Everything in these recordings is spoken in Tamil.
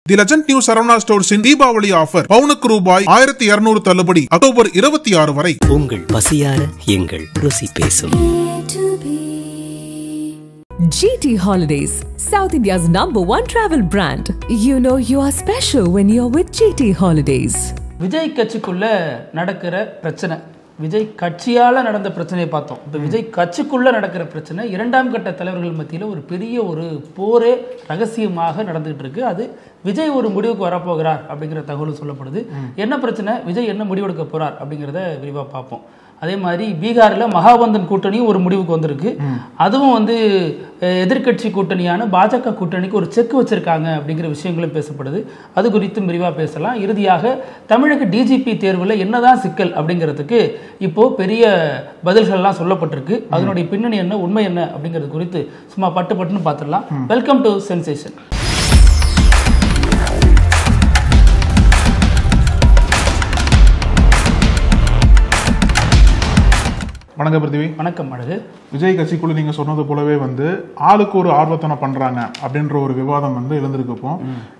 தி லெஜண்ட் நியூ சரவணா ஸ்டோர்ஸின் தீபாவளி ஆஃபர் பவுனுக்கு ரூபாய் 1200 தள்ளுபடி அக்டோபர் 26 வரை. உங்கள் பசியார எங்கள் ருசி பேசும். GT Holidays, South India's #1 travel brand. You know you are special when you're with GT Holidays. Vijay கட்சிக்குள்ள நடக்கிற பிரச்சனை, விஜய் கட்சியால் நடந்த பிரச்சனையை பார்த்தோம். இப்போ விஜய் கட்சிக்குள்ளே நடக்கிற பிரச்சனை இரண்டாம் கட்ட தலைவர்கள் மத்தியில் ஒரு பெரிய ஒரு போரே ரகசியமாக நடந்துகிட்டு இருக்கு. அது விஜய் ஒரு முடிவுக்கு வரப்போகிறார் அப்படிங்கிற தகவல் சொல்லப்படுது. என்ன பிரச்சனை, விஜய் என்ன முடிவெடுக்க போகிறார் அப்படிங்கிறத விரிவாக பார்ப்போம். அதே மாதிரி பீகாரில் மகாபந்தன் கூட்டணியும் ஒரு முடிவுக்கு வந்திருக்கு. அதுவும் எதிர்கட்சி கூட்டணியான பாஜக கூட்டணிக்கு ஒரு செக் வச்சிருக்காங்க அப்படிங்கிற விஷயங்களும் பேசப்படுது. அது குறித்தும் விரிவாக பேசலாம். இறுதியாக தமிழக டிஜிபி தேர்வில் என்னதான் சிக்கல் அப்படிங்கிறதுக்கு இப்போ பெரிய பதில்கள்லாம் சொல்லப்பட்டிருக்கு. அதனுடைய பின்னணி என்ன, உண்மை என்ன அப்படிங்கிறது குறித்து சும்மா பட்டுன்னு பார்த்துடலாம். Welcome to sensation. வணக்கம் பிருத்திவி. வணக்கம் அழகு. விஜய் கட்சிக்குள்ள நீங்க சொன்னது போலவே ஆளுக்கு ஒரு ஆர்வத்தனை பண்றாங்க அப்படின்ற ஒரு விவாதம் எழுந்திருக்கு இப்போ.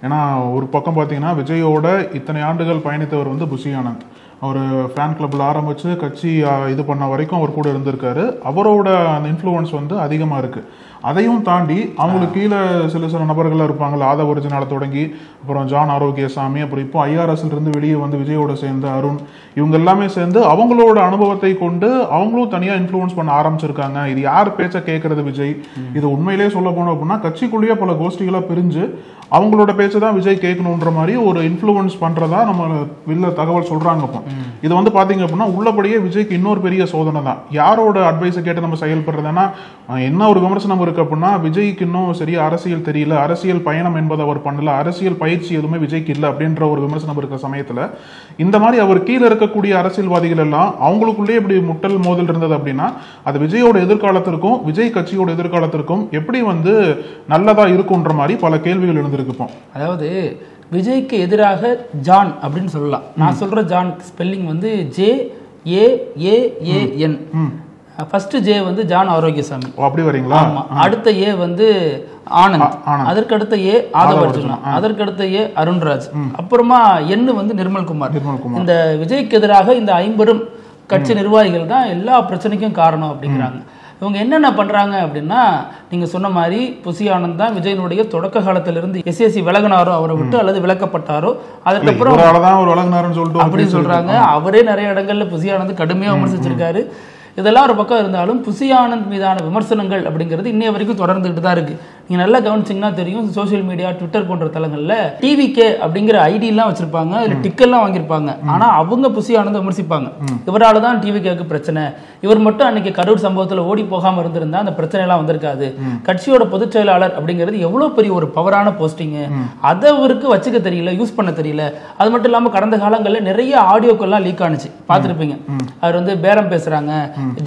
ஏன்னா ஒரு பக்கம் பாத்தீங்கன்னா விஜயோட இத்தனை ஆண்டுகள் பயணித்தவர் புஷி ஆனந்த். அவர் ஃபேன் கிளப்ல ஆரம்பிச்சு கட்சி இது பண்ண வரைக்கும் அவர் கூட இருந்திருக்காரு. அவரோட அந்த இன்ஃப்ளூயன்ஸ் அதிகமா இருக்கு. அதையும் தாண்டி அவங்களுக்கு கீழே சில நபர்கள் இருப்பாங்க. ஆதவ ஒரிஜினால தொடங்கி அப்புறம் ஜான் ஆரோக்கியசாமி, அப்புறம் இப்போ ஐஆர்எஸ்ல இருந்து வெளியே விஜயோட சேர்ந்து அருண், இவங்க எல்லாமே சேர்ந்து அவங்களோட அனுபவத்தை கொண்டு அவங்களும் தனியா இன்ஃப்ளூயன்ஸ் பண்ண ஆரம்பிச்சிருக்காங்க. இது யார் பேச்ச கேட்கறது விஜய்? இது உண்மையிலேயே சொல்ல போனோம் அப்படின்னா கட்சிக்குள்ளேயே பல கோஷ்டிகளா பிரிஞ்சு அவங்களோட பேச்சை தான் விஜய் கேட்கணுன்ற மாதிரி ஒரு இன்ஃப்ளூயன்ஸ் பண்றதா நம்ம வெளில தகவல் சொல்றாங்க. இப்போ இது பாத்தீங்க அப்படின்னா உள்ளபடியே விஜய்க்கு இன்னொரு பெரிய சோதனை தான். யாரோட அட்வைஸை கேட்டு நம்ம செயல்படுறதுன்னா என்ன ஒரு விமர்சனம் இருக்கு அப்படின்னா விஜய்க்கு இன்னும் சரியா அரசியல் தெரியல, அரசியல் பயணம் என்பதை அவர் பண்ணல, அரசியல் பயிற்சி எதுவுமே விஜய்க்கு இல்லை அப்படின்ற ஒரு விமர்சனம் இருக்கிற சமயத்துல இந்த மாதிரி அவர் கீழே இருக்கக்கூடிய அரசியல்வாதிகள் எல்லாம் அவங்களுக்குள்ளே இப்படி முட்டல் மோதல் இருந்தது அப்படின்னா அது விஜயோட எதிர்காலத்திற்கும் விஜய் கட்சியோட எதிர்காலத்திற்கும் எப்படி நல்லதா இருக்கும்ன்ற மாதிரி பல கேள்விகள் எழுந்திருக்கு. அதாவது விஜய்க்கு எதிராக ஜான் அப்படின்னு சொல்லலாம். நான் சொல்ற Jaan spelling JAAAN. First J Jaan Arokiasamy. அப்படி வரீங்களா? ஆமா. அடுத்த ஏ ஆனந்த், அதற்கு அடுத்த ஏ ஆதவ அர்ஜுனா, அதற்கு அடுத்த ஏ அருண்ராஜ், அப்புறமா என்னு நிர்மல்குமார். இந்த விஜய்க்கு எதிராக இந்த 50 கட்சி நிர்வாகிகள் தான் எல்லா பிரச்சனைக்கும் காரணம் அப்படிங்கிறாங்க. இவங்க என்னென்ன பண்றாங்க அப்படின்னா நீங்க சொன்ன மாதிரி புஷி ஆனந்த் தான் விஜயனுடைய தொடக்க காலத்திலிருந்து எஸ்எஸ்சி விலகினாரோ அவரை விட்டு அல்லது விலக்கப்பட்டாரோ அதுக்கப்புறம் அப்படின்னு சொல்றாங்க. அவரே நிறைய இடங்கள்ல புஷி ஆனந்த் கடுமையா விமர்சிச்சிருக்காரு. இதெல்லாம் ஒரு பக்கம் இருந்தாலும் புஷி ஆனந்த் மீதான விமர்சனங்கள் அப்படிங்கிறது இன்னைய வரைக்கும் தொடர்ந்துகிட்டு தான் இருக்கு. நீங்க நல்லா கவனிச்சிங்கன்னா தெரியும், சோசியல் மீடியா ட்விட்டர் போன்ற தளங்கள்ல டிவிகே அப்படிங்கிற ஐடியெல்லாம் வச்சிருப்பாங்க, இதுல டிக்கெல்லாம் வாங்கியிருப்பாங்க. ஆனா அவங்க புஷி ஆனந்த் விமர்சிப்பாங்க. இவரால் தான் டிவிகேக்கு பிரச்சனை, இவர் மட்டும் அன்னைக்கு கரூர் சம்பவத்தில் ஓடி போகாம இருந்திருந்தா அந்த பிரச்சனை எல்லாம் வந்திருக்காது, கட்சியோட பொதுச் செயலாளர் அப்படிங்கிறது எவ்வளவு பெரிய ஒரு பவரான போஸ்டிங், அதை அவருக்கு வச்சுக்க தெரியல, யூஸ் பண்ண தெரியல. அது மட்டும் இல்லாம கடந்த காலங்களில் நிறைய ஆடியோக்கெல்லாம் லீக் ஆனிச்சு, பார்த்துருப்பீங்க. அவர் பேரம் பேசுறாங்க,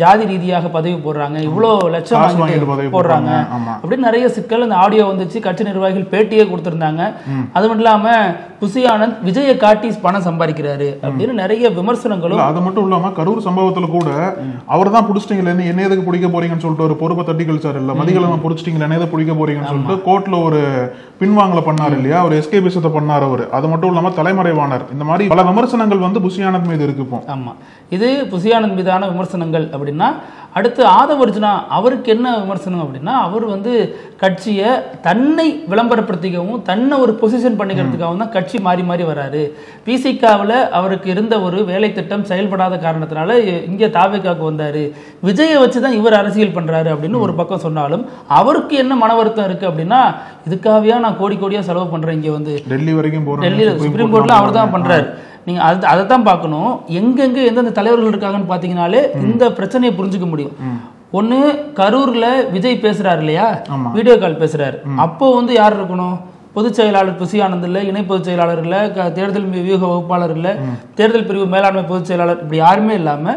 ஜாதி ரீதியாக பதவி போடுறாங்க, இவ்வளவு லட்சம் போடுறாங்க அப்படின்னு நிறைய சிக்கல். அந்த ஆடியோ வந்துச்சு, கட்சி நிர்வாகிகள் பேட்டியே கொடுத்திருந்தாங்க. அது மட்டும் இல்லாம புஷி ஆனந்த் விஜயை காட்டி பணம் சம்பாதிக்கிறாரு அப்படின்னு நிறைய விமர்சனங்களும். அது மட்டும் இல்லாம கரூர் சம்பவத்துல கூட அவர் தான் புடிச்சிட்டீங்களே, என்ன எதுக்கு பிடிக்க போறீங்கன்னு சொல்லிட்டு ஒரு பொறுப்பை தட்டி கழிச்சாரு இல்ல, மதிகளை புடிச்சிட்டீங்களா, என்ன எதுக்கு பிடிக்க போறீங்கன்னு சொல்லிட்டு கோர்ட்ல ஒரு பின்வாங்கல பண்ணாரு இல்லையா, ஒரு எஸ்கேபிசத்தை பண்ணாரு அவரு. அது மட்டும் இல்லாம தலைமறைவானார். இந்த மாதிரி பல விமர்சனங்கள் புஷி ஆனந்த் மீது இருக்கு இப்போ. ஆமா, இது புஷி ஆனந்த் மீதான விமர்சனங்கள் அப்படின்னா அடுத்து ஆதவ அர்ஜுனா அவருக்கு என்ன விமர்சனம் அப்படின்னா அவர் கட்சியை தன்னை விளம்பரப்படுத்திக்கவும் தன்னை ஒரு பொசிஷன் பண்ணிக்கிறதுக்காகவும் தான் கட்சி மாறி மாறி வராரு. பிசிகாவில் அவருக்கு இருந்த ஒரு வேலை திட்டம் செயல்படாத காரணத்தினால இங்கே தாவேக்காவுக்கு வந்தாரு, விஜயை வச்சுதான் இவர் அரசியல் பண்றாரு அப்படின்னு ஒரு பக்கம் சொன்னாலும் அவருக்கு என்ன மன வருத்தம் இருக்கு அப்படின்னா இதுக்காகவே நான் கோடி கோடியா செலவு பண்றேன், இங்க டெல்லி வரைக்கும் டெல்லியில சுப்ரீம் கோர்ட்ல அவர் தான் பண்றாரு. நீங்க அதை தான் பார்க்கணும். எங்கெங்க எந்தெந்த தலைவர்கள் இருக்காங்கன்னு பாத்தீங்கன்னாலே இந்த பிரச்சனையை புரிஞ்சுக்க முடியும். ஒண்ணு கரூர்ல விஜய் பேசுறாரு இல்லையா, வீடியோ கால் பேசுறாரு. அப்போ யார் இருக்கணும்? பொதுச் செயலாளர் புஷி ஆனந்த் இல்ல, இணை பொதுச் செயலாளர் இல்ல, தேர்தல் வியூக வகுப்பாளர் இல்ல, தேர்தல் பிரிவு மேலாண்மை பொதுச் செயலாளர், இப்படி யாருமே இல்லாம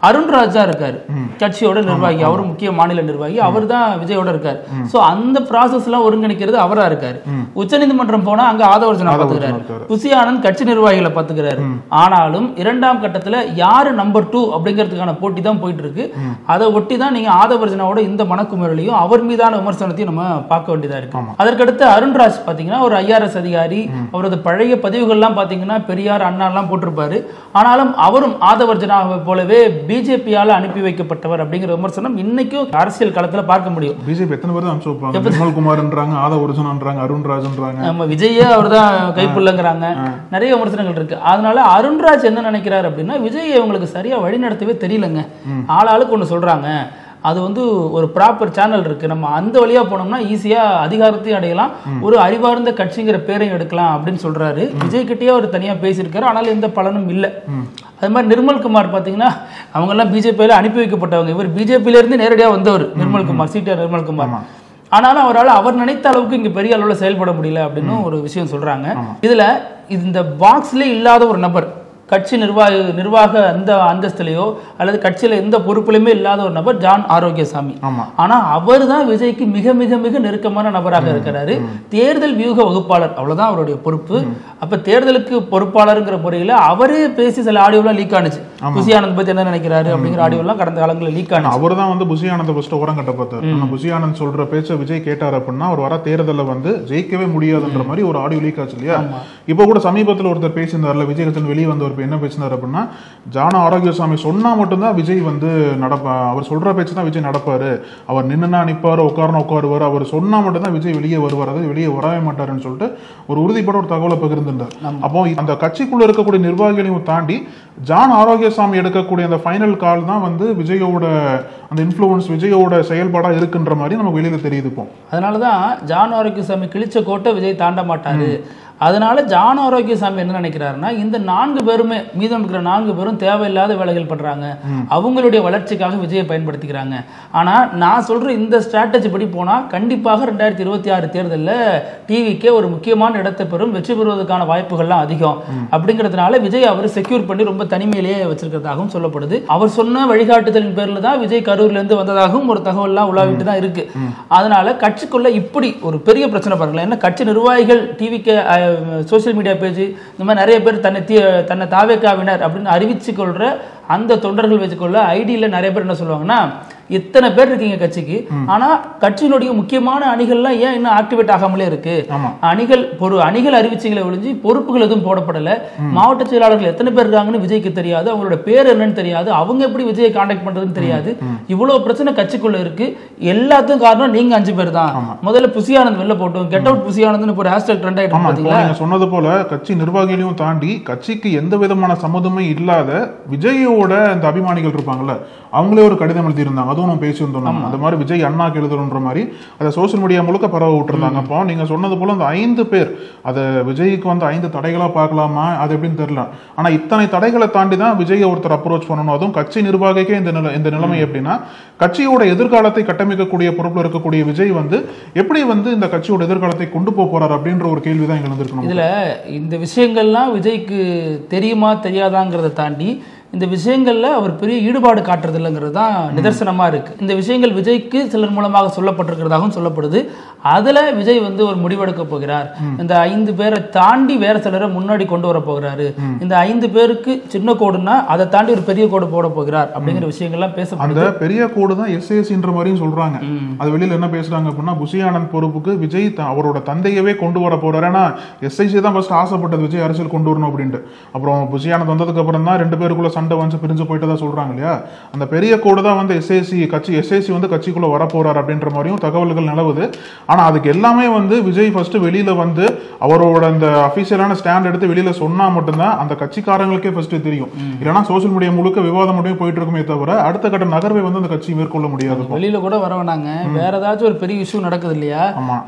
அருண்ராஜ் தான் இருக்காரு கட்சியோட நிர்வாகி, அவரும் முக்கிய மாநில நிர்வாகி, அவர் தான் விஜயோட இருக்காரு. சோ அந்த ப்ராசஸ் எல்லாம் ஒருங்கிணைக்கிறது அவரா இருக்காரு. உச்சநீதிமன்றம் போனா அங்க ஆதவர்ஜனா பாத்துக்கிறாரு, புசி ஆனந்த் கட்சி நிர்வாகிகளை பாத்துக்கிறாரு. ஆனாலும் இரண்டாம் கட்டத்துல யாரு நம்பர் 2 அப்படிங்கிறதுக்கான போட்டி தான் போயிட்டு இருக்கு. அதை ஒட்டி தான் நீங்க ஆதவர்ஜனாவோட இந்த மனக்குமுறலையும் அவர் மீதான விமர்சனத்தையும் நம்ம பார்க்க வேண்டியதா இருக்கு. அதற்கடுத்து அருண்ராஜ் பாத்தீங்கன்னா ஒரு IRS அதிகாரி, அவரது பழைய பதிவுகள்லாம் பாத்தீங்கன்னா பெரியார் அண்ணா எல்லாம் போட்டிருப்பாரு. ஆனாலும் அவரும் ஆதவர்ஜனாவை போலவே பிஜேபியால அனுப்பி வைக்கப்பட்டவர் அப்படிங்கிற விமர்சனம் இன்னைக்கும் அரசியல் களத்துல பார்க்க முடியும். பிஜேபி எத்தனை பேர் அனுப்பிச்சு வைப்பாங்க? நிர்மல்குமார்ன்றாங்க, ஆதவர்ஜனான்றாங்க, அருண்ராஜ்ன்றாங்க, நம்ம விஜயே அவர் தான் கைப்புள்ளங்கிறாங்க, நிறைய விமர்சனங்கள் இருக்கு. அதனால அருண்ராஜ் என்ன நினைக்கிறாரு அப்படின்னா விஜய் இவங்களுக்கு சரியா வழி நடத்தவே தெரியலங்க, ஆளாளுக்கு ஒண்ணு சொல்றாங்க, அது வந்து ஒரு ப்ராப்பர் சேனல் இருக்கு, நம்ம அந்த வழியா போனோம்னா ஈஸியா அதிகாரத்தையும் அடையலாம், ஒரு அறிவார்ந்த கட்சிங்கிற பேரையும் எடுக்கலாம் அப்படின்னு சொல்றாரு. விஜய் கிட்டயே அவர் தனியா பேசியிருக்காரு, ஆனாலும் எந்த பலனும் இல்லை. அது மாதிரி நிர்மல்குமார் பாத்தீங்கன்னா அவங்க எல்லாம் பிஜேபியில அனுப்பி வைக்கப்பட்டவங்க, இவர் பிஜேபியில இருந்து நேரடியா வந்தவர் நிர்மல்குமார், CTR நிர்மல்குமார். ஆனாலும் அவரால் அவர் நினைத்த அளவுக்கு இங்க பெரிய அளவுல செயல்பட முடியல அப்படின்னு ஒரு விஷயம் சொல்றாங்க. இதுல இந்த பாக்ஸ்ல இல்லாத ஒரு நபர், கட்சி நிர்வாக அந்த அந்தஸ்திலையோ அல்லது கட்சியில எந்த பொறுப்புலையுமே இல்லாத ஒரு நபர் ஜான் ஆரோக்கியசாமி. ஆனா அவர் தான் விஜய்க்கு மிக மிக மிக நெருக்கமான நபராக இருக்கிறாரு. தேர்தல் வியூக வகுப்பாளர், அவ்வளவுதான் அவருடைய பொறுப்பு. அப்ப தேர்தலுக்கு பொறுப்பாளருங்கிற முறையில அவரே பேசி சில ஆடியோலாம் லீக் ஆனிச்சு. புசி ஆனந்த் பத்தி என்ன நினைக்கிறாரு அப்படிங்கிற ஆடியோலாம் கடந்த காலங்களில் லீக் ஆனிச்சு. அவர் தான் வந்து புசி ஆனந்த் ஃபர்ஸ்ட் ஓரம் கட்ட பார்த்தாரு. புசி ஆனந்த் சொல்ற பேச்ச விஜய் கேட்டார் அப்படின்னா அவர் வர தேர்தலில் வந்து ஜெயிக்கவே முடியாதுன்ற மாதிரி ஒரு ஆடியோ லீக் ஆச்சு இல்லையா? இப்போ கூட சமீபத்தில் ஒருத்தர் பேசியிருந்தார்ல, விஜய் கட்சியில் வெளியே வந்தவர் என்ன பேசினார் அப்படின்னா, ஜான ஆரோக்கியசாமி சொன்னா மட்டும்தான் விஜய் வந்து அவர் சொல்ற பேச்சு தான் விஜய் நடப்பாரு, அவர் நின்னுனா நிப்பாரு, உட்காருவாரு, அவர் சொன்னா மட்டும்தான் விஜய் வெளியே வருவார், அதாவது வெளியே வரவே மாட்டாருன்னு சொல்லிட்டு ஒரு உறுதிப்பட ஒரு தகவலை பகிர்ந்திருந்தார். அப்போ அந்த கட்சிக்குள்ள இருக்கக்கூடிய நிர்வாகிகளையும் தாண்டி ஜான் ஆரோக்கியசாமி எடுக்கக்கூடிய அந்த ஃபைனல் கால் தான் வந்து விஜயோட அந்த இன்ஃப்ளூயன்ஸ், விஜயோட செயல்பாடா இருக்குன்ற மாதிரி நமக்கு வெளியில தெரியுது. இப்போ அதனாலதான் ஜான் ஆரோக்கியசாமி கிழிச்ச கோட்டை விஜய் தாண்ட மாட்டாரு. அதனால ஜான் ஆரோக்கியசாமி என்ன நினைக்கிறாருன்னா, இந்த 4 பேருமே, மீதம் இருக்கிற 4 பேரும் தேவையில்லாத வேலைகள் பண்றாங்க, அவங்களுடைய வளர்ச்சிக்காக விஜயை பயன்படுத்திக்கிறாங்க. ஆனா நான் சொல்ற இந்த ஸ்ட்ராட்டஜி படி போனா கண்டிப்பாக 2026 தேர்தலில் டிவிக்கே ஒரு முக்கியமான இடத்தை பெறும், வெற்றி பெறுவதற்கான வாய்ப்புகள்லாம் அதிகம். அப்படிங்கிறதுனால விஜய் அவர் செக்யூர் பண்ணி ரொம்ப தனிமையிலேயே வச்சிருக்கிறதாகவும் சொல்லப்படுது. அவர் சொன்ன வழிகாட்டுதலின் பேர்ல தான் விஜய் கரூர்ல இருந்து வந்ததாகவும் ஒரு தகவல்லாம் உலாவிட்டு தான் இருக்கு. அதனால கட்சிக்குள்ள இப்படி ஒரு பெரிய பிரச்சனை பாருங்களேன். என்ன கட்சி நிர்வாகிகள் டிவிக்கு சோசியல் மீடியா பேஜ் இந்த மாதிரி நிறைய பேர் தன்னை தாவேக்காவினர் அப்படின்னு அறிவிச்சு கொள்ற அந்த தொண்டர்கள் வச்சுக்கொள்ள ஐடியில நிறைய பேர் என்ன சொல்லுவாங்கன்னா, இத்தனை பேர் இருக்கீங்க கட்சிக்கு, ஆனா கட்சியினுடைய முக்கியமான அணிகள்லாம் ஏன் இன்னும் ஆக்டிவேட் ஆகாமலே இருக்கு, அணிகள் அறிவிச்சிகளை ஒழிஞ்சு பொறுப்புகள் எதுவும் போடப்படல, மாவட்ட செயலாளர்கள் எத்தனை பேர் இருக்காங்கன்னு விஜய்க்கு தெரியாது, அவங்களோட பேர் என்னன்னு தெரியாது, அவங்க எப்படி விஜயை கான்டாக்ட் பண்றதுன்னு தெரியாது, இவ்வளவு பிரச்சனை கட்சிக்குள்ள இருக்கு. எல்லாத்துக்கும் காரணம் நீங்க 5 பேர் தான். முதல்ல புசி ஆனந்த் வெளில போட்டோம், கெட் அவுட் புசி ஆனந்த் ஒரு ஹேஷ்டேக் ட்ரெண்ட் ஆயிட்டு பாத்தீங்களா? நீங்க சொன்னது போல கட்சி நிர்வாகிகளையும் தாண்டி கட்சிக்கு எந்த விதமான சம்மதமே இல்லாத விஜயோட அந்த அபிமானிகள் இருப்பாங்கல்ல, அவங்களே ஒரு கடிதம் எழுதி இருந்தாங்க, அதுவும் நம்ம பேசி வந்தோம். அந்த மாதிரி விஜய் அண்ணாக்கு எழுதுறன்ற மாதிரி அதை சோசியல் மீடியா முழுக்க பரவ விட்டுருந்தாங்க. அப்போ நீங்க சொன்னது போல அந்த 5 பேர் அதை விஜய்க்கு வந்து 5 தடைகளா பார்க்கலாமா, அது எப்படின்னு தெரியல. ஆனா இத்தனை தடைகளை தாண்டி தான் விஜய் ஒருத்தர் அப்ரோச் பண்ணணும். அதுவும் கட்சி நிர்வாகிக்கே இந்த நிலைமை எப்படின்னா, கட்சியோட எதிர்காலத்தை கட்டமைக்கக்கூடிய பொறுப்புல இருக்கக்கூடிய விஜய் வந்து எப்படி வந்து இந்த கட்சியோட எதிர்காலத்தை கொண்டு போறாரு அப்படின்ற ஒரு கேள்விதான் இங்க இருந்திருக்கணும். இதுல இந்த விஷயங்கள்லாம் விஜய்க்கு தெரியுமா தெரியாதாங்கிறத தாண்டி இந்த விஷயங்கள்ல அவர் பெரிய ஈடுபாடு காட்டுறது இல்லைங்கிறது தான் நிதர்சனமா இருக்கு. இந்த விஷயங்கள் விஜய்க்கு சிலர் மூலமாக சொல்லப்பட்டிருக்கிறதாகவும் சொல்லப்படுது. அதுல விஜய் வந்து ஒரு முடிவெடுக்க போகிறார். இந்த 5 பேரை தாண்டி வேற சிலரை முன்னாடி கொண்டு வர போகிறாரு. இந்த 5 பேருக்கு சின்ன கோடுனா அதை தாண்டி ஒரு பெரிய கோடு போட போகிறார் அப்படிங்கிற விஷயங்கள்லாம் பேசப்படுது. அந்த பெரிய கோடு தான் SACன்ற மாதிரியும் சொல்றாங்க. அது வெளியில என்ன பேசுறாங்க அப்படின்னா, புசி ஆனந்த் பொறுப்புக்கு விஜய் அவரோட தந்தையவே கொண்டு வர போறாரு. ஏன்னா SIC தான் ஃபர்ஸ்ட் ஆசைப்பட்டது விஜய் அரசியல் கொண்டு வரணும் அப்படின்ட்டு. அப்புறம் புசி ஆனந்த் வந்ததுக்கு அப்புறம் தான் 2 பேருக்குள்ள சண்டை வந்து பிரிஞ்சு போயிட்டதா சொல்றாங்க இல்லையா? அந்த பெரிய கோடு தான் வந்து SAC வந்து கட்சிக்குள்ள வர போறாரு அப்படின்ற மாதிரியும் தகவல்கள் நிலவுது. ஆனா அதுக்கு எல்லாமே வந்து விஜய் ஃபர்ஸ்ட் வெளியில வந்து அவரோட அந்த அபிஷியலான ஸ்டாண்ட் எடுத்து வெளியில சொன்னா மட்டும்தான் அந்த கட்சிக்காரங்களுக்கே ஃபர்ஸ்ட் தெரியும். இல்லைன்னா சோசியல் மீடியா முழுக்க விவாதம் மட்டும் போயிட்டு இருக்குமே தவிர அடுத்த கட்ட நகர்வை வந்து அந்த கட்சி மேற்கொள்ள முடியாது. வெளியில கூட வர வேணாங்க, வேற ஏதாச்சும் ஒரு பெரிய இஷ்யூ நடக்குது இல்லையா,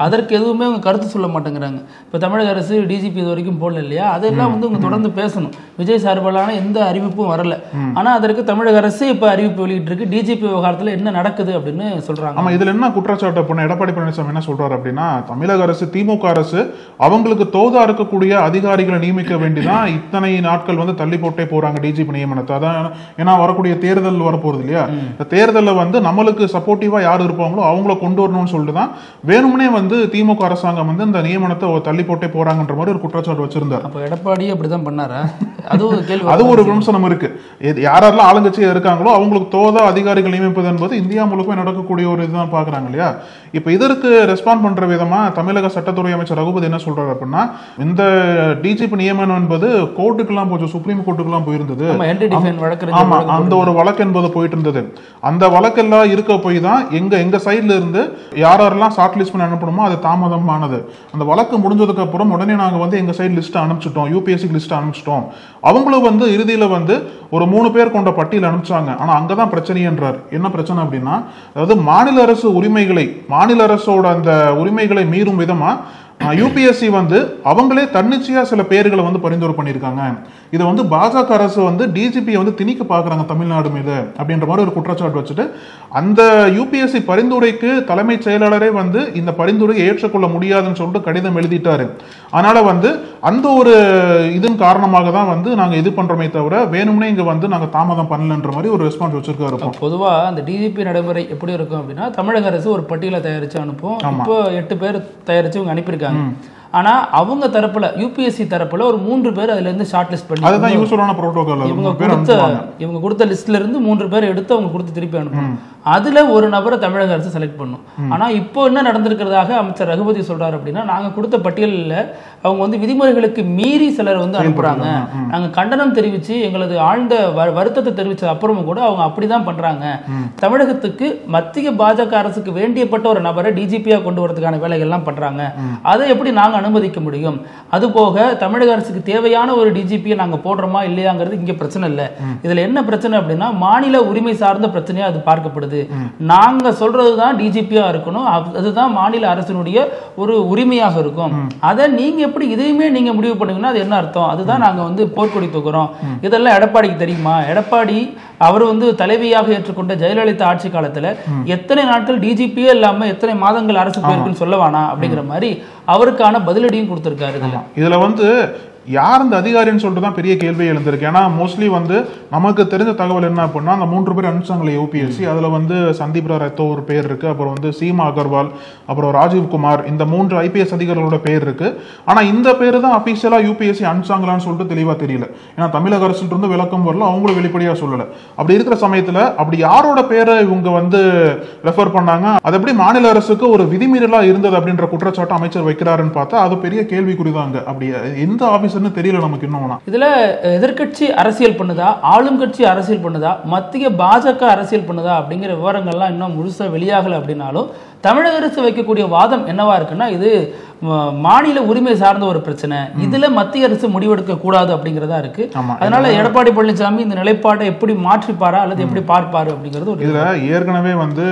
அதற்கு எதுவுமே அவங்க கருத்து சொல்ல மாட்டேங்கிறாங்க. இப்ப தமிழக அரசு DGP இது வரைக்கும் போடல இல்லையா, அதெல்லாம் வந்து அவங்க தொடர்ந்து பேசணும். விஜய் சார்பாலான எந்த அறிவிப்பும் வரல. வரல. ஆனா அதற்கு தமிழக அரசு இப்ப அறிவிப்பு வெளியிட்டு இருக்கு. டிஜிபி விவகாரத்துல என்ன நடக்குது அப்படின்னு சொல்றாங்க. ஆமா, இதுல என்ன குற்றச்சாட்டு பண்ண எடப்பாடி பழனிசாமி என்ன சொல்றாரு அப்படின்னா, தமிழக அரசு திமுக அரசு அவங்களுக்கு தோதா இருக்கக்கூடிய அதிகாரிகளை நியமிக்க வேண்டிதான் இத்தனை நாட்கள் வந்து தள்ளி போட்டே போறாங்க டிஜிபி நியமனத்தை. அதான் ஏன்னா வரக்கூடிய தேர்தல் வரப்போறது இல்லையா, இந்த தேர்தலில் வந்து நம்மளுக்கு சப்போர்ட்டிவா யார் இருப்பாங்களோ அவங்கள கொண்டு வரணும்னு சொல்லிட்டு தான் வேணும்னே வந்து திமுக அரசாங்கம் வந்து இந்த நியமனத்தை தள்ளி போட்டே போறாங்கன்ற மாதிரி ஒரு குற்றச்சாட்டு வச்சிருந்தார். அப்ப எடப்பாடி அப்படிதான் பண்ணாரா? அது ஒரு விமர்சனம் இருக்கு. யாரெல்லாம் ஆளுங்கட்சியா இருக்காங்களோ அவங்களுக்கு தோதா அதிகாரிகள் நியமிப்பது என்பது இந்தியா முழுக்க நடக்கக்கூடிய ஒரு இதுதான் பாக்குறாங்க இல்லையா. இப்ப இதற்கு ரெஸ்பாண்ட் பண்ற விதமா தமிழக சட்டத்துறை அமைச்சர் ரகுபதி என்ன சொல்றாரு அப்படின்னா, இந்த டிஜிபி நியமனம் என்பது கோர்ட்டுக்கெல்லாம் போச்சு, சுப்ரீம் கோர்ட்டுக்கெல்லாம் போயிருந்தது. ஆமா, அந்த ஒரு வழக்கு என்பது போயிட்டு இருந்தது. அந்த வழக்கெல்லாம் இருக்க போய் தான் எங்க சைட்ல இருந்து யாரெல்லாம் ஷார்ட் லிஸ்ட் பண்ணி அனுப்பணுமோ அது தாமதமானது. அந்த வழக்கு முடிஞ்சதுக்கு அப்புறம் உடனே நாங்க வந்து எங்க சைடு லிஸ்ட் அனுப்பிச்சிட்டோம், யூபிஎஸ்சி லிஸ்ட் அனுப்பிச்சிட்டோம். அவங்களும் வந்து இறுதியில வந்து ஒரு 3 பேர் கொண்ட பட்டியல் அனுப்பிச்சாங்க. ஆனா அங்கதான் பிரச்சனைன்றார். என்ன பிரச்சனை அப்படின்னா, அதாவது மாநில அரசு உரிமைகளை, மாநில அரசோட அந்த உரிமைகளை மீறும் விதமா யூபிஎஸ்சி வந்து அவங்களே தன்னிச்சையா சில பேர்களை வந்து பரிந்துரை பண்ணியிருக்காங்க. இதை வந்து பாஜக அரசு வந்து டிஜிபியை வந்து திணிக்க பாக்குறாங்க தமிழ்நாடு மீது அப்படின்ற மாதிரி ஒரு குற்றச்சாட்டு வச்சுட்டு, அந்த யூபிஎஸ்சி பரிந்துரைக்கு தலைமைச் செயலாளரே வந்து இந்த பரிந்துரையை ஏற்றுக்கொள்ள முடியாதுன்னு சொல்லிட்டு கடிதம் எழுதிட்டாரு. அதனால வந்து அந்த ஒரு இதன் காரணமாக தான் வந்து நாங்க இது பண்றோமே தவிர வேணும்னே இங்க வந்து நாங்க தாமதம் பண்ணலன்ற மாதிரி ஒரு ரெஸ்பான்ஸ் வச்சிருக்காரு. பொதுவா அந்த டிஜிபி நடைமுறை எப்படி இருக்கும் அப்படின்னா, தமிழக அரசு ஒரு பட்டியலை தயாரிச்சு அனுப்பும். இப்போ 8 பேர் தயாரிச்சு இவங்க அனுப்பியிருக்காங்க. ஆனா அவங்க தரப்புல யூபிஎஸ்சி தரப்புல ஒரு 3 பேர் அதுல இருந்து ஷார்ட் லிஸ்ட் பண்ணி, அதுதான் யூசுவலான புரோட்டோகால். இவங்க கொடுத்த லிஸ்ட்ல இருந்து 3 பேர் எடுத்து அவங்க கொடுத்து திருப்பி அனுப்பணும். அதுல ஒரு நபரை தமிழக அரசு செலக்ட் பண்ணும். ஆனா இப்போ என்ன நடந்திருக்கிறதாக அமைச்சர் ரகுபதி சொல்றாரு அப்படின்னா, நாங்க கொடுத்த பட்டியலில் அவங்க வந்து விதிமுறைகளுக்கு மீறி சிலர் வந்து அனுப்புறாங்க. நாங்க கண்டனம் தெரிவிச்சு எங்களது ஆழ்ந்த வருத்தத்தை தெரிவிச்ச அப்புறமும் கூட அவங்க அப்படிதான் பண்றாங்க. தமிழகத்துக்கு மத்திய பாஜக அரசுக்கு வேண்டியப்பட்ட ஒரு நபரை டிஜிபியா கொண்டு வரதுக்கான வேலைகள் எல்லாம் பண்றாங்க. அதை எப்படி நாங்க அனுமதிக்க முடியும்? அது போக தமிழக அரசுக்கு தேவையான ஒரு டிஜிபியை நாங்க போடுறோமா இல்லையாங்கிறது இங்க பிரச்சனை இல்லை. இதுல என்ன பிரச்சனை அப்படின்னா, மாநில உரிமை சார்ந்த பிரச்சனையா அது பார்க்கப்படுது. நாங்க சொல்றதுதான் டிஜிபியா இருக்கணும், அதுதான் மாநில அரசினுடைய ஒரு உரிமையாக இருக்கும். அதை நீங்க எப்படி இதையுமே நீங்க முடிவு பண்ணுவீங்கன்னா அது என்ன அர்த்தம்? அதுதான் நாங்க வந்து போர்க்கொடி தூக்குறோம். இதெல்லாம் எடப்பாடிக்கு தெரியுமா? எடப்பாடி அவர் வந்து தலைவியாக ஏற்றுக்கொண்ட ஜெயலலிதா ஆட்சி காலத்துல எத்தனை நாட்கள் டிஜிபியே இல்லாம எத்தனை மாதங்கள் அரசு போயிருக்குன்னு சொல்லவானா அப்படிங்கிற மாதிரி அவருக்கான பதிலடியும் கொடுத்திருக்காரு. இதுல வந்து யார் இந்த அதிகாரின்னு சொல்லிட்டு தான் பெரிய கேள்வி எழுந்திருக்கு. ஏன்னா மோஸ்ட்லி வந்து நமக்கு தெரிஞ்ச தகவல் என்ன அப்படின்னா, அந்த 3 பேர் அனுப்பிச்சாங்களே யூபிஎஸ்சி, அதுல வந்து சந்தீப் ரத்தோ ஒரு பேர் இருக்கு, அப்புறம் வந்து சீமா அகர்வால், அப்புறம் ராஜீவ் குமார், இந்த 3 ஐபிஎஸ் அதிகாரிகளோட பேர் இருக்கு. ஆனா இந்த பேரு தான் அபிஷியலா யூபிஎஸ்சி அனுப்பிச்சாங்களான்னு சொல்லிட்டு தெளிவா தெரியல. ஏன்னா தமிழக அரசு இருந்து விளக்கம் வரல, அவங்களும் வெளிப்படையா சொல்லல. அப்படி இருக்கிற சமயத்துல அப்படி யாரோட பேரை இவங்க வந்து ரெஃபர் பண்ணாங்க, அது எப்படி மாநில அரசுக்கு ஒரு விதிமீறலா இருந்தது அப்படின்ற குற்றச்சாட்டு அமைச்சர் வைக்கிறாருன்னு பார்த்தா அது பெரிய கேள்விக்குறிதாங்க. அப்படி எந்த ஆபீஸ் தெரியல நமக்கு. இன்னும் இதுல எதிர்கட்சி அரசியல் பண்ணுதா, ஆளும் கட்சி அரசியல் பண்ணுதா, மத்திய பாஜக அரசியல் பண்ணுதா அப்படிங்கிற விவரங்கள்லாம் இன்னும் முழுசா வெளியாகல. அப்படின்னாலும் தமிழக அரசு வைக்கக்கூடிய வாதம் என்னவா இருக்குன்னா, இது மாநில உரிமை சார்ந்த ஒரு பிரச்சனை, இதுல மத்திய அரசு முடிவெடுக்க கூடாது அப்படிங்கறதா இருக்கு. அதனால எடப்பாடி பழனிசாமி இந்த நிலைப்பாட்டை எப்படி மாற்றிப்பாரா அல்லது எப்படி பார்ப்பாரு அப்படிங்கிறது இதுல ஏற்கனவே வந்து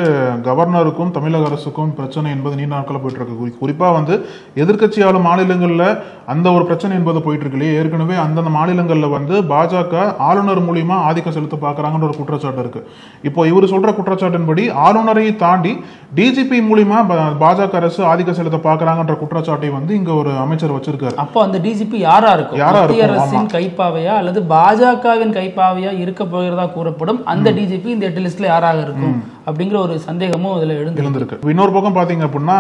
கவர்னருக்கும் தமிழக அரசுக்கும் பிரச்சனை என்பது நீண்ட நாட்கள் போயிட்டு இருக்கு. குறிப்பா வந்து எதிர்கட்சி ஆளும் மாநிலங்கள்ல அந்த ஒரு பிரச்சனை என்பது போயிட்டு இருக்கு. ஏற்கனவே அந்தந்த மாநிலங்கள்ல வந்து பாஜக ஆளுநர் மூலியமா ஆதிக்கம் செலுத்த பாக்குறாங்கன்ற ஒரு குற்றச்சாட்டு இருக்கு. இப்போ இவர் சொல்ற குற்றச்சாட்டின்படி ஆளுநரை தாண்டி டிஜிபி மூலியமா பாஜக அரசு ஆதிக்கம் செலுத்த பாக்குறாங்கன்ற குற்றச்சாட்டை வந்து இங்க ஒரு அமைச்சர் வச்சிருக்காரு. அப்போ அந்த டிஜிபி யாரா இருக்கும்? மத்திய அரசின் கைப்பாவையா அல்லது பாஜகவின் கைப்பாவையா இருக்க போகிறதா கூறப்படும் அந்த டிஜிபி இந்த 8 லிஸ்ட்ல யாராக இருக்கும் அப்படிங்கிற ஒரு சந்தேகமும் இதுல எழுந்திருக்கு. இன்னொரு பக்கம் பாத்தீங்க அப்படின்னா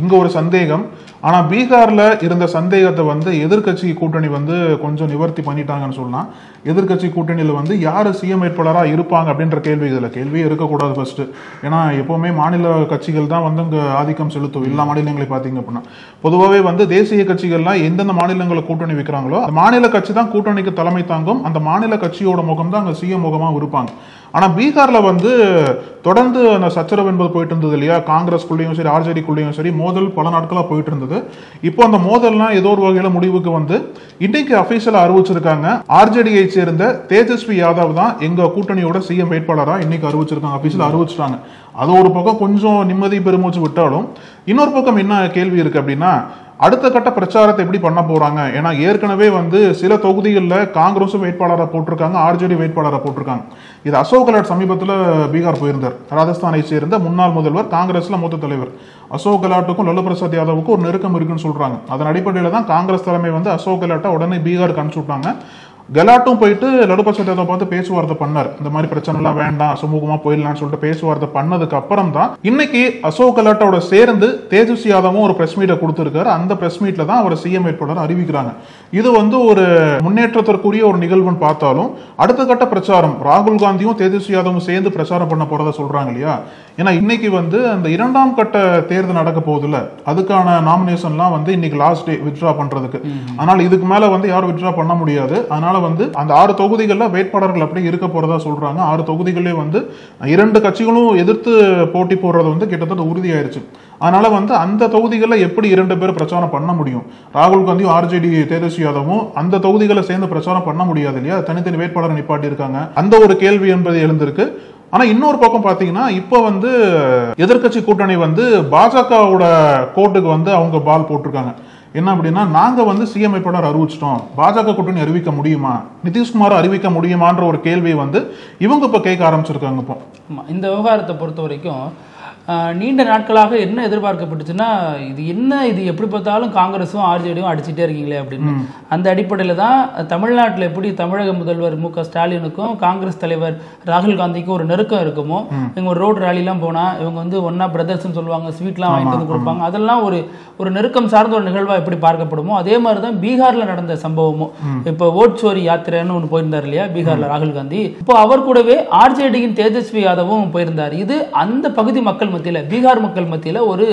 இங்க ஒரு சந்தேகம், ஆனா பீகார்ல இருந்த சந்தேகத்தை வந்து எதிர்கட்சி கூட்டணி வந்து கொஞ்சம் நிவர்த்தி பண்ணிட்டாங்கன்னு சொல்லலாம். எதிர்கட்சி கூட்டணியில வந்து யாரு சிஎம் வேட்பாளரா இருப்பாங்க அப்படின்ற கேள்வி இதுல கேள்வியே இருக்கக்கூடாது ஃபர்ஸ்ட். ஏன்னா எப்பவுமே மாநில கட்சிகள் தான் வந்து அங்க ஆதிக்கம் செலுத்தும் எல்லா மாநிலங்களை பாத்தீங்க அப்படின்னா. பொதுவாகவே வந்து தேசிய கட்சிகள்லாம் எந்தெந்த மாநிலங்களை கூட்டணி வைக்கிறாங்களோ மாநில கட்சி தான் கூட்டணிக்கு தலைமை தாங்கும். அந்த மாநில கட்சியோட முகம் தான் அங்க சிஎம் முகமா இருப்பாங்க. ஆனா பீகார்ல வந்து தொடர்ந்து அந்த சச்சரவு என்பது போயிட்டு இருந்தது இல்லையா, காங்கிரஸ்குள்ளேயும் சரி ஆர்ஜேடிக்குள்ளேயும் சரி மோதல் பல நாட்களா போயிட்டு இருந்தது. இப்போ அந்த மோதல்லாம் ஏதோ ஒரு வகையில முடிவுக்கு வந்து இன்னைக்கு அபிஷியலா அறிவிச்சிருக்காங்க. ஆர்ஜேடியை சேர்ந்த தேஜஸ்வி யாதவ் தான் எங்க கூட்டணியோட சிஎம் வேட்பாளரா இன்னைக்கு அறிவிச்சிருக்காங்க, அபிஷியலா அறிவிச்சிட்டாங்க. அது ஒரு பக்கம் கொஞ்சம் நிம்மதி பெருமூச்சு விட்டாலும் இன்னொரு பக்கம் என்ன கேள்வி இருக்கு அப்படின்னா, அடுத்த கட்ட பிரச்சாரத்தை எப்படி பண்ண போறாங்க? ஏன்னா ஏற்கனவே வந்து சில தொகுதிகளில் காங்கிரஸும் வேட்பாளரை போட்டிருக்காங்க, ஆர்ஜேடி வேட்பாளரை போட்டிருக்காங்க. இது அசோக் கெலாட் சமீபத்தில் பீகார் போயிருந்தார். ராஜஸ்தானை சேர்ந்த முன்னாள் முதல்வர், காங்கிரஸ்ல மூத்த தலைவர். அசோக் கெலாட்டுக்கும் லல்லு பிரசாத் யாதவுக்கும் ஒரு நெருக்கம் இருக்குன்னு சொல்றாங்க. அதன் அடிப்படையில் தான் காங்கிரஸ் தலைமை வந்து அசோக் கெலாட்டை உடனே பீகாருக்கு அனுப்பிச்சு விட்டாங்க. கெலாட்டும் போயிட்டு லல்லு பிரசாத் யாதவ் பார்த்து பேச்சுவார்த்தை பண்ணார். இந்த மாதிரி பிரச்சனை எல்லாம் வேண்டாம், சுமூகமா போயிடலாம்னு சொல்லிட்டு பேச்சுவார்த்தை பண்ணதுக்கு அப்புறம் தான் இன்னைக்கு அசோக் கெலாட்டோட சேர்ந்து தேஜஸ்வி யாதவும் ஒரு பிரஸ் மீட்டை கொடுத்திருக்காரு. அந்த பிரஸ் மீட்ல தான் அவர் சிஎம் வேட்பாளர் அறிவிக்கிறாங்க. இது வந்து ஒரு முன்னேற்றத்திற்குரிய ஒரு நிகழ்வுன்னு பார்த்தாலும், அடுத்த கட்ட பிரச்சாரம் ராகுல் காந்தியும் தேஜஸ்வி யாதவும் சேர்ந்து பிரச்சாரம் பண்ண போறதா சொல்றாங்க இல்லையா? ஏன்னா இன்னைக்கு வந்து அந்த 2ஆம் கட்ட தேர்தல் நடக்க போகுதுல, அதுக்கான நாமினேஷன்லாம் வந்து இன்னைக்கு லாஸ்ட் டே வித்ட்ரா பண்றதுக்கு. அதனால இதுக்கு மேல வந்து யாரும் வித்ட்ரா பண்ண முடியாது. அதனால வந்து அந்த 6 தொகுதிகள்ல வேட்பாளர்கள் அப்படியே இருக்க போறதா சொல்றாங்க. 6 தொகுதிகளே வந்து 2 கட்சிகளும் எதிர்த்து போட்டி போடுறது வந்து கிட்டத்தட்ட உறுதியாயிருச்சு. அதனால வந்து அந்த தொகுதிகளில் எப்படி 2 பேர் பிரச்சாரம் பண்ண முடியும்? ராகுல் காந்தியும் ஆர்ஜேடி தேஜஸ்வி யாதவும் அந்த தொகுதிகளை சேர்ந்து பிரச்சாரம் பண்ண முடியாது இல்லையா? தனித்தனி வேட்பாளர் நிப்பாட்டி இருக்காங்க. அந்த ஒரு கேள்வி என்பது எழுந்திருக்கு. ஆனா இன்னொரு பக்கம் பாத்தீங்கன்னா, இப்ப வந்து எதிர்கட்சி கூட்டணி வந்து பாஜகவோட கோர்ட்டுக்கு வந்து அவங்க பால் போட்டிருக்காங்க. என்ன அப்படின்னா, நாங்க வந்து சிஎம் வேட்பாளர் அறிவிச்சிட்டோம், பாஜக கூட்டணி அறிவிக்க முடியுமா, நிதிஷ்குமார் அறிவிக்க முடியுமான்ற ஒரு கேள்வியை வந்து இவங்க இப்ப கேட்க ஆரம்பிச்சிருக்காங்க. இப்போ இந்த விவகாரத்தை பொறுத்த வரைக்கும் நீண்ட நாட்களாக என்ன எதிர்பார்க்கப்பட்டுச்சுன்னா, இது எப்படி பார்த்தாலும் காங்கிரஸும் ஆர்ஜேடியும் அடிச்சுட்டே இருக்கீங்களே அப்படின்னு. அந்த அடிப்படையில் தான் தமிழ்நாட்டில் எப்படி தமிழக முதல்வர் மு.க. ஸ்டாலினுக்கும் காங்கிரஸ் தலைவர் ராகுல் காந்திக்கும் ஒரு நெருக்கம் இருக்குமோ, இவங்க ஒரு ரோடு ரேலிலாம் போனால் இவங்க வந்து ஒன்னா பிரதர்ஸ்ன்னு சொல்லுவாங்க, ஸ்வீட்லாம் வாங்கிட்டு வந்து கொடுப்பாங்க, அதெல்லாம் ஒரு நெருக்கம் சார்ந்த ஒரு நிகழ்வாக எப்படி பார்க்கப்படுமோ, அதே மாதிரி தான் பீகாரில் நடந்த சம்பவமும். இப்போ ஓட் சோரி யாத்திரைன்னு ஒன்று போயிருந்தார் இல்லையா பீகாரில் ராகுல் காந்தி. இப்போ அவர் கூடவே ஆர்ஜேடியின் தேஜஸ்வி யாதவும் போயிருந்தார். இது அந்த பகுதி மக்கள் மத்தியில, பீகார் மக்கள் மத்தியில ஒரு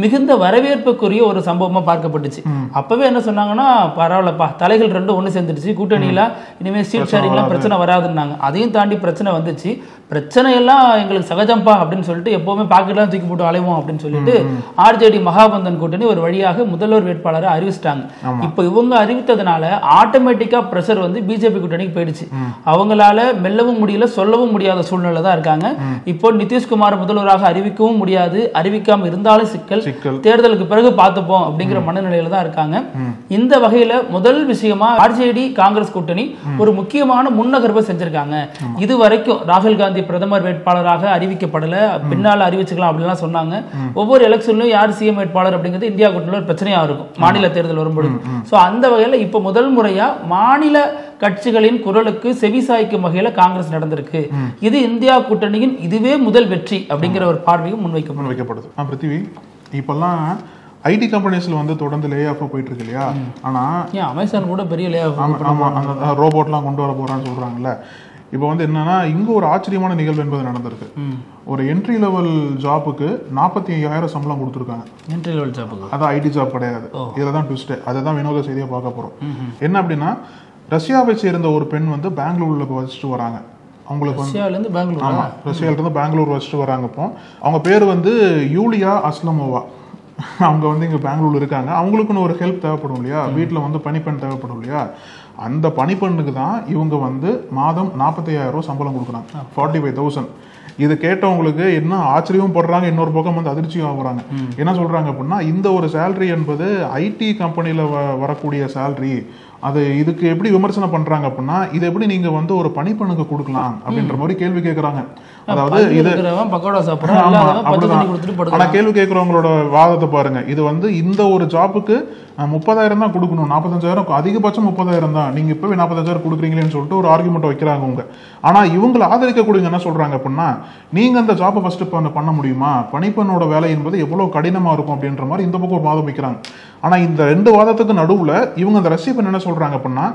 மிகுந்த வரவேற்புக்குரிய ஒரு சம்பவமா பார்க்கப்பட்டுச்சு. அப்பவே என்ன சொன்னாங்கன்னா, பரவாயில்லப்பா, தலைகள் ரெண்டும் ஒண்ணு சேர்ந்துடுச்சு, கூட்டணியில இனிமே சீட் ஷேரிங்லாம் பிரச்சனை வராதுன்னாங்க. அதையும் தாண்டி பிரச்சனை வந்துச்சு. பிரச்சனை எல்லாம் எங்களுக்கு சகஜம்பா அப்படின்னு சொல்லிட்டு எப்பவுமே பாக்கெட்லாம் தூக்கி போட்டு அலைவோம் அப்படின்னு சொல்லிட்டு ஆர்ஜேடி மகாபந்தன் கூட்டணி ஒரு வழியாக முதல்வர் வேட்பாளரை அறிவிச்சிட்டாங்க. இப்போ இவங்க அறிவித்ததுனால ஆட்டோமேட்டிக்கா பிரஷர் வந்து பிஜேபி கூட்டணிக்கு போயிடுச்சு. அவங்களால மெல்லவும் முடியல, சொல்லவும் முடியாத சூழ்நிலை தான் இருக்காங்க. இப்போ நிதிஷ்குமார் முதல்வராக அறிவிக்கவும் முடியாது, அறிவிக்காம இருந்தாலும் சிக்கல், தேர்தலுக்கு பிறகு பார்த்துப்போம் அப்படிங்கிற மனநிலையில தான் இருக்காங்க. இந்த வகையில முதல் விஷயமா ஆர்ஜேடி காங்கிரஸ் கூட்டணி ஒரு முக்கியமான முன்னகர்வை செஞ்சிருக்காங்க. இது வரைக்கும் ராகுல் காந்தி பிரதமர் வேட்பாளராக அறிவிக்கப்படல, பின்னால அறிவிச்சுக்கலாம் அப்படின்லாம் சொன்னாங்க. ஒவ்வொரு எலெக்ஷன்லயும் யார் சிஎம் வேட்பாளர் அப்படிங்கிறது இந்தியா கூட்டணியில் ஒரு பிரச்சனையா இருக்கும் மாநில தேர்தல் வரும்போது. சோ அந்த வகையில இப்ப முதல் முறையா மாநில கட்சிகளின் குரலுக்கு செவிசாய்க்கும் வகையில காங்கிரஸ் நடந்திருக்கு. இது இந்தியா கூட்டணியின் இதுவே முதல் வெற்றி அப்படிங்கிற ஒரு பார்வையும் முன்வைக்கப்படுது. பிருத்திவி, இப்பெல்லாம் ஐடி கம்பெனிஸ்ல வந்து தொடர்ந்து லே ஆஃப் போயிட்டு இருக்கு இல்லையா? ஆனா அமேசான் கூட பெரிய லே ஆஃப், அந்த ரோபோட்லாம் கொண்டு வர போறான்னு சொல்றாங்கல்ல. இப்போ வந்து என்னன்னா, இங்க ஒரு ஆச்சரியமான நிகழ்வு என்பது நடந்திருக்கு. ஒரு என்ட்ரி லெவல் ஜாப்புக்கு 45,000 சம்பளம் கொடுத்துருக்காங்க. என்ட்ரி லெவல் ஜாப்புக்கு, அதான் ஐடி ஜாப் கிடையாது. இதுல தான் ட்விஸ்ட். அதை தான் வினோத செய்தியா பார்க்க போறோம். என்ன அப்படின்னா, ரஷ்யாவை சேர்ந்த ஒரு பெண் வந்து பெங்களூர்ல வச்சுட்டு வராங்க. அவங்களுக்கு ரஷ்யால இருந்து பெங்களூர் வச்சுட்டு வராங்க. இப்போ அவங்க பேர் வந்து யூலியா அஸ்லமோவா. அவங்க வந்து இங்க பெங்களூர்ல இருக்காங்க. அவங்களுக்குன்னு ஒரு ஹெல்ப் தேவைப்படும் இல்லையா, வீட்டுல வந்து பணிப்பெண் தேவைப்படும் இல்லையா? அந்த பணிப்பெண்ணுக்கு தான் இவங்க வந்து மாதம் 45,000 ரூபாய் சம்பளம் கொடுக்குறாங்க, 45,000. இது கேட்டவங்களுக்கு என்ன ஆச்சரியமும் படுறாங்க, இன்னொரு பக்கம் வந்து அதிர்ச்சியும் ஆகுறாங்க. என்ன சொல்றாங்க அப்படின்னா, இந்த ஒரு சேலரி என்பது ஐடி கம்பெனில வரக்கூடிய சேலரி, அது இதுக்கு எப்படி விமர்சனம் பண்றாங்க அப்படின்னா, இது எப்படி நீங்க வந்து ஒரு பணிப்பெண்ணுக்கு கொடுக்கலாம் அப்படின்ற மாதிரி கேள்வி கேட்கறாங்க. அதாவது இது ஆனா கேள்வி கேட்கறவங்களோட வாதத்தை பாருங்க. இது வந்து இந்த ஒரு ஜாப்புக்கு 30,000 தான் கொடுக்கணும், 45,000 அதிகபட்சம் 30,000 தான், நீங்க இப்பவே 45,000 கொடுக்குறீங்களேன்னு சொல்லிட்டு ஒரு ஆர்குமெண்ட் வைக்கிறாங்க அவங்க. ஆனா இவங்களை ஆதரிக்கக்கூடிய என்ன சொல்றாங்க அப்படின்னா, நீங்க அந்த ஜாப்பை ஃபர்ஸ்ட் பண்ண முடியுமா, பணிப்பெண்ணோட வேலை என்பது எவ்வளவு கடினமா இருக்கும் அப்படின்ற மாதிரி இந்த பக்கம் ஒரு வாதம் வைக்கிறாங்க. ஆனா இந்த 2 வாதத்துக்கு நடுவுல இவங்க அந்த ரஷ்ய பெண் என்ன சொல்றாங்க அப்படின்னா,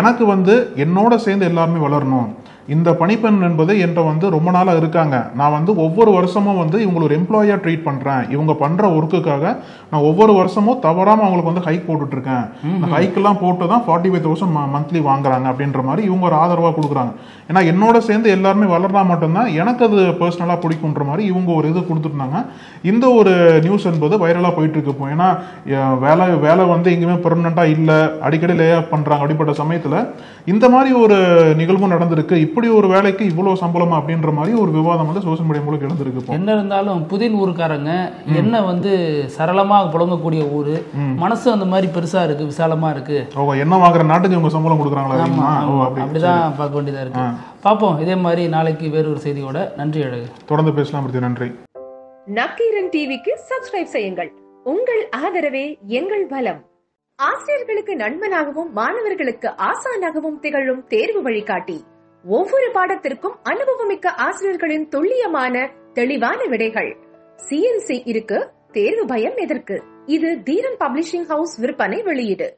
எனக்கு வந்து என்னோட சேர்ந்து எல்லாருமே வளரணும், இந்த பணிப்பெண் என்பது என்கிட்ட வந்து ரொம்ப நாளா இருக்காங்க, நான் வந்து ஒவ்வொரு வருஷமும் வந்து இவங்களை ஒரு எம்ப்ளாயா ட்ரீட் பண்றேன், இவங்க பண்ற ஒர்க்குக்காக நான் ஒவ்வொரு வருஷமும் தவறாம அவங்களுக்கு வந்து ஹைக் போட்டுட்டு இருக்கேன், இந்த ஹைக் எல்லாம் போட்டு தான் 45,000 மந்த்லி வாங்குறாங்க அப்படின்ற மாதிரி இவங்க ஒரு ஆதரவா கொடுக்குறாங்க. ஏன்னா என்னோட சேர்ந்து எல்லாருமே வளர்றா மட்டும்தான் எனக்கு அது பர்சனலா பிடிக்கும்ன்ற மாதிரி இவங்க ஒரு இது கொடுத்துருந்தாங்க. இந்த ஒரு நியூஸ் என்பது வைரலா போயிட்டு இருக்கு. ஏன்னா வேலை வந்து எங்கேயுமே பெர்மனண்டா இல்ல, அடிக்கடி லே ஆஃப் பண்றாங்க. அப்படிப்பட்ட சமயத்துல இந்த மாதிரி ஒரு நிகழ்வும் நடந்திருக்கு. இப்படி இப்படி ஒரு வேலைக்கு இவ்வளவு சம்பளமா அப்படின்ற மாதிரி ஒரு விவாதம் வந்து சோசியல் மீடியா மூலம் எழுந்திருக்கு. என்ன இருந்தாலும் புதின் ஊருக்காரங்க என்ன வந்து சரளமாக புழங்கக்கூடிய ஊரு, மனசு அந்த மாதிரி பெருசா இருக்கு, விசாலமா இருக்கு. என்ன வாங்குற நாட்டுக்கு இவங்க சம்பளம் கொடுக்குறாங்களா? அப்படிதான் பார்க்க வேண்டியதா இருக்கு. பார்ப்போம். இதே மாதிரி நாளைக்கு வேறு ஒரு செய்தியோட. நன்றி அழகு. தொடர்ந்து பேசலாம். நன்றி. நக்கீரன் டிவிக்கு சப்ஸ்கிரைப் செய்யுங்கள். உங்கள் ஆதரவே எங்கள் பலம். ஆசிரியர்களுக்கு நண்பனாகவும் மாணவர்களுக்கு ஆசானாகவும் திகழும் தேர்வு வழிகாட்டி. ஒவ்வொரு பாடத்திற்கும் அனுபவமிக்க ஆசிரியர்களின் துல்லியமான தெளிவான விடைகள். CNC இருக்கு, தேர்வு பயம் எதற்கு? இது தீரன் பப்ளிஷிங் ஹவுஸ் விற்பனை வெளியீடு.